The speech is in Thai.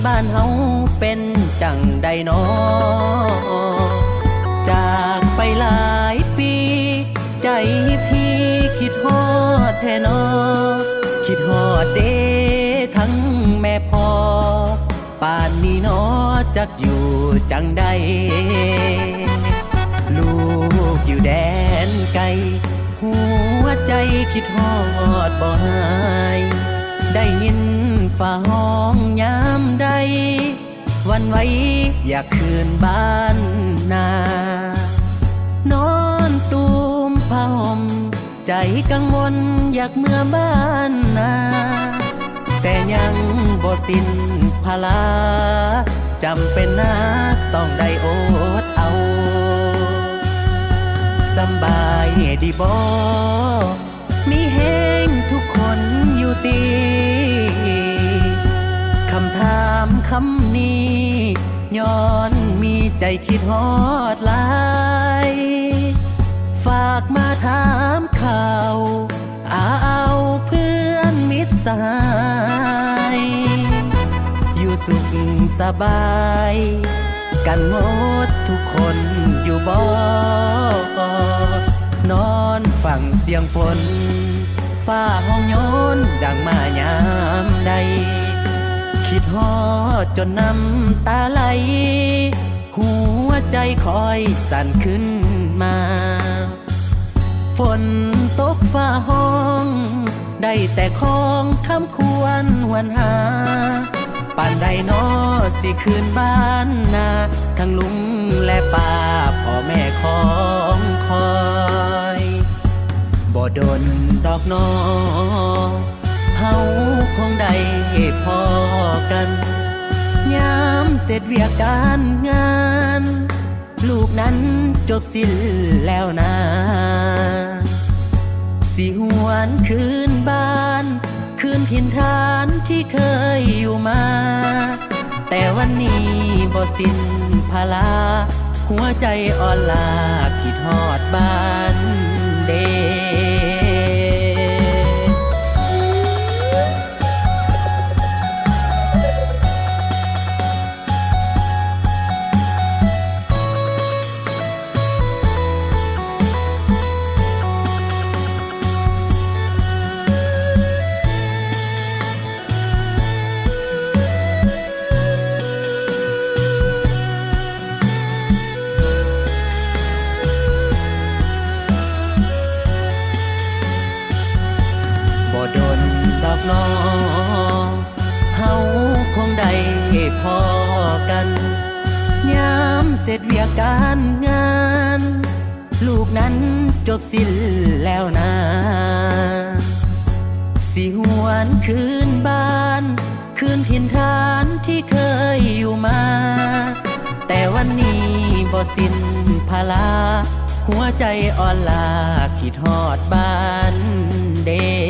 บ้านเฮาเป็นจังใดน้อจากไปหลายปีใจพี่คิดฮอดแท้น้อคิดฮอดเด้ทั้งแม่พ่อป่านนี้น้อจักอยู่จังใดลูกอยู่แดนไกลหัวใจคิดฮอดบ่หายได้ยินฝ่าห้องยามใดวันไว้อยากคืนบ้านนานอนตูมผ้าห่มใจกังวลอยากเมื่อบ้านนาแต่ยังบ่สิ้นพลาจำเป็นนะต้องได้อดเอาสำบายดีบ่มีแห้งทุกคนอยู่ตีคำถามคำนี้ย้อนมีใจคิดฮอดหลายฝากมาถามข่าวเอาเพื่อนมิตรสหายอยู่สุขสบายกันหมดทุกคนอยู่บ่นอนฟังเสียงฝนฟ้าห้องโยนดังมายามใดคิดฮอดจนน้ำตาไหลหัวใจคอยสั่นขึ้นมาฝนตกฟ้าห้องได้แต่คองคำควรหวนหาป่านใดน้อสิคืนบ้านนาทั้งลุงและป้าพ่อแม่ของคอยบ่ดนดอกน้อเฮาคงได้พอกันยามเสร็จเวียกการงานลูกนั้นจบสิ้นแล้วนะสิหวนคืนบ้านคืนถิ่นฐานที่เคยอยู่มาแต่วันนี้บ่สิ้นพลาหัวใจอ่อนลาคิดฮอดบ้านเด้บ่ดนดอกน้องเฮาคงได้พอกันยามเสร็จเวียกการงานลูกนั้นจบสิ้นแล้วนะสิหวนคืนบ้านคืนถิ่นฐานที่เคยอยู่มาแต่วันนี้บ่สิ้นพลาหัวใจอ่อนลาคิดฮอดบ้านเด้